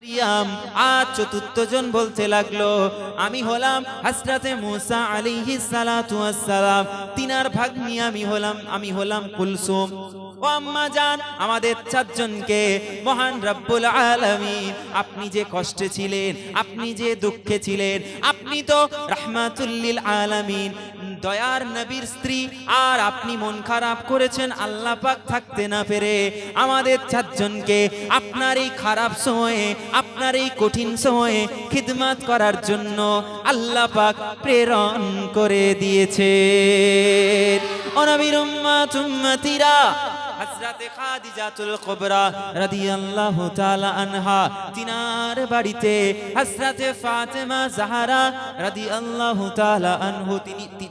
आज चतुर्थ जन बोलते लागलो आमी हलाम हजरते मूसा आलैहिस सालातु वास सालाम तिनार भाग्नी आमी हलाम कुलसुम ও আম্মা জান আমাদের চারজনকে মহান রব্বুল আলামিন আপনি যে কষ্টে ছিলেন আপনি যে দুঃখে ছিলেন আপনি তো রাহমাতুল লিল আলামিন দয়ার নবীর স্ত্রী আর আপনি মন খারাপ করেছেন আল্লাহ পাক থাকতে না পেরে আমাদের চারজনকে আপনার এই খারাপ সময়ে আপনার এই কঠিন সময়ে খিদমত করার জন্য আল্লাহ পাক প্রেরণ করে দিয়েছেন ও নবীর উম্মত উম্মতিরা হযরত খাদিজাতুল কুবরা রাদিয়াল্লাহু তাআলা আনহা তিনার বাড়িতে হযরত ফাতেমা জাহরা রাদিয়াল্লাহু তাআলা আনহু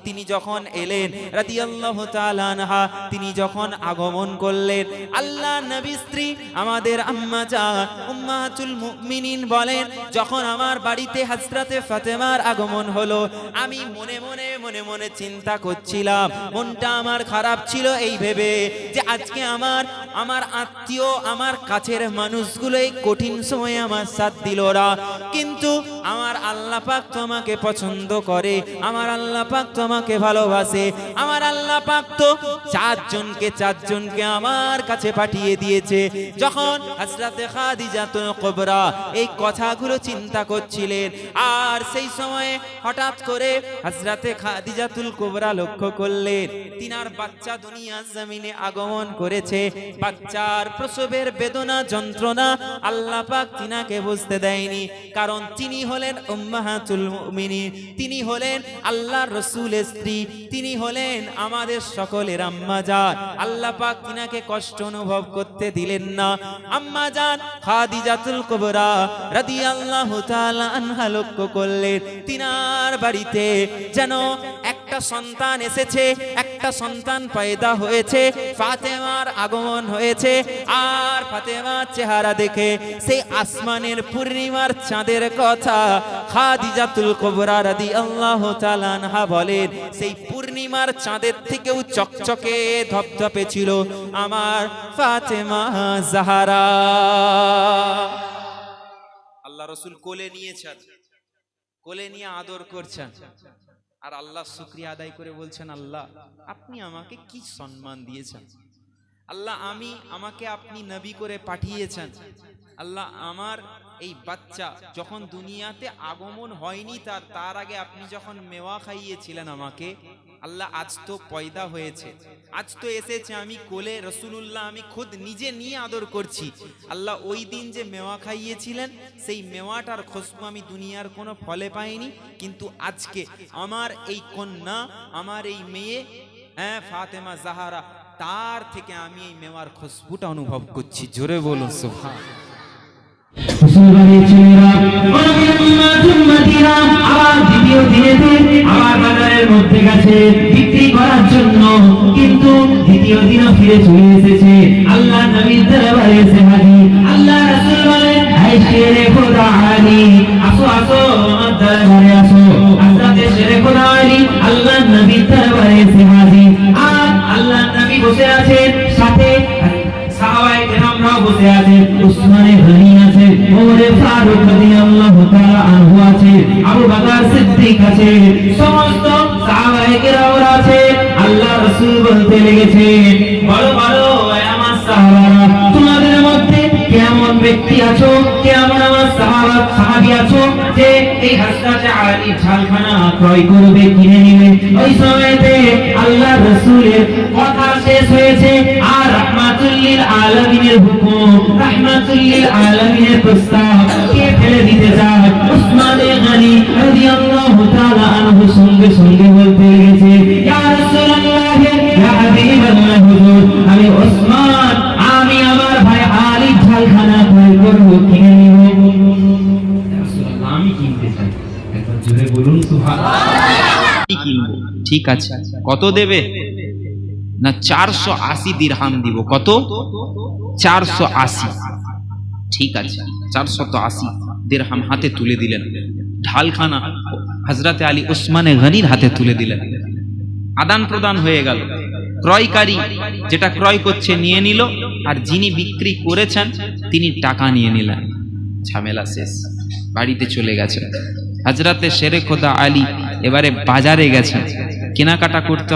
তিনি যখন এলেন রাদিয়াল্লাহু তাআলা আনহা তিনি যখন আগমন করলেন আল্লাহ নবী স্ত্রী আমাদের আম্মা জান উম্মাতুল মুমিনিন বলেন যখন আমার বাড়িতে হযরত ফাতেমার আগমন হলো আমি মনে মনে চিন্তা করছিলাম মনটা আমার খারাপ ছিল এই ভেবে যে আজকে আমার আত্মীয় আমার কাছের মানুষগুলো এই কঠিন সময়ে আমার সাথ দিল না কিন্তু আমার আল্লাহ পাক তো আমাকে পছন্দ করে আমার আল্লাহ পাক তো আমাকে ভালোবাসে আমার আল্লাহ পাক তো চারজনকে আমার কাছে পাঠিয়ে দিয়েছে যখন হযরত খাদিজাতুল কুবরা এই কথাগুলো চিন্তা করছিলেন আর সেই সময়ে হঠাৎ করে হযরত খাদিজাতুল কুবরা লক্ষ্য করলেন তিনার বাচ্চা দুনিয়ার জমিনে আগমন করেছে বাচ্চার প্রসবের বেদনা যন্ত্রণা আল্লাহ পাক তিনাকে বুঝতে দেয়নি কারণ তিনি হলেন উম্মাহাতুল মুমিনিন তিনি হলেন আল্লাহর রাসূলের স্ত্রী তিনি হলেন আমাদের সকলের আম্মা জান আল্লাহ পাক তিনাকে কষ্ট অনুভব করতে দিলেন না আম্মা জান খাদিজাতুল কুবরা রাদিয়াল্লাহু তাআলা আনহা লক্ষ্য করলেন তিনার বাড়িতে যেন একটা সন্তান এসেছে একটা সন্তান পয়দা হয়েছে ফাতেমার আগমন হয়েছে আর ফাতেমার চেহারা দেখে সেই আসমানের পূর্ণিমার চাঁদের কথা খাদিজাতুল কুবরা রাদিয়াল্লাহু তাআলা আনহা বলেন সেই পূর্ণিমার চাঁদের থেকেও চকচকে ধপধপে ছিল আমার ফাতেমা জাহরা আল্লাহ রাসূল কোলে নিয়েছেন কোলে নিয়ে আদর করছেন আর আল্লাহ শুকরিয়া আদায় করে বলছেন আল্লাহ আপনি আমাকে কি সম্মান দিয়েছেন আল্লাহ আমাকে আপনি নবী করে পাঠিয়েছেন আল্লাহ আমার এই বাচ্চা যখন দুনিয়াতে আগমন হয়নি তার আগে আপনি যখন মেওয়া খাইয়েছিলেন আমাকে আল্লাহ আজ তো পয়দা হয়েছে আজ তো এসেছে আমি কোলে রাসূলুল্লাহ আমি খুদ নিজে নিয়ে আদর করছি আল্লাহ ওই দিন যে মেওয়া খাইয়েছিলেন সেই মেওয়াটার খুশবু আমি দুনিয়ার কোনো ফলে পাইনি কিন্তু আজকে আমার এই কন্যা আমার এই মেয়ে ফাতেমা জাহরা তার থেকে আমি এই মেওয়ার খুশবুটা অনুভব করছি জোরে বলুন সুবহানাল্লাহ দ্বিতীয় দিনেতে আবার বাজারের মধ্যে গেছে বিক্রি করার জন্য কিন্তু দ্বিতীয় দিনও ফিরে চলে এসেছে আল্লাহ নবীর দরবারে এসে হাজির আল্লাহ রাসূল বলেন হে শেরে খোদা আলী আসো আমার দরবারে আসো হযরত শেরে খোদা আলী আল্লাহ নবীর দরবারে এসে হাজির আর আল্লাহ নবী বসে আছেন সাথে সাহাবায়ে কেরামরাও বসে আছেন উসমানে গনি আছে ওমরে ফারুক রাদিয়াল্লাহু তাআলা আনহু আছে আবু বকর সিদ্দিক আছে সমস্ত সাহাবায়ে কেরামরা আছে আল্লাহ রাসূল বলতে লেগেছেন বড় আমার সাহাবারা তোমাদের মধ্যে কেমন ব্যক্তি আছো কেমন আমার সাহাবী আছো যে এই হযরত আলী ঝালখানা ক্রয় করবে কিনে নেবে ওই সময়তে আল্লাহ রাসূলের কথা শেষ হয়েছে আর রাহমাতুল লিল আলামিনের হুকুম রাহমাতুল লিল আলামিনের প্রস্তাব কে ফেলে দিতে চায় উসমানে গনি রাদিয়াল্লাহু তাআলা আনহু সঙ্গে বলতে লেগেছে ইয়া রাসূলুল্লাহ ইয়া হাবিবাল্লাহ হুজুর আমি উসমান আমি আমার ভাই আলী ঝালখানা ক্রয় করব কিনে নিব রাসূলুল্লাহ আমি কিনতে চাই একবার জোরে বলুন সুবহানাল্লাহ কি কিনবো ঠিক আছে কত দেবে না 480 দিরহাম দিব কত 480 ঠিক আছে 480 দিরহাম হাতে তুলে দিলেন ঢালখানা হযরত আলী উসমানে গনির হাতে তুলে দিলেন আদান প্রদান হয়ে গেল ক্রয়কারী যেটা ক্রয় করছে নিয়ে নিল আর যিনি বিক্রি করেছেন তিনি টাকা নিয়ে নিলেন ঝামেলা শেষ, বাড়িতে চলে গেছে। হযরতে শেরে খোদা আলী এবারে বাজারে গেছেন, কেনাকাটা করতে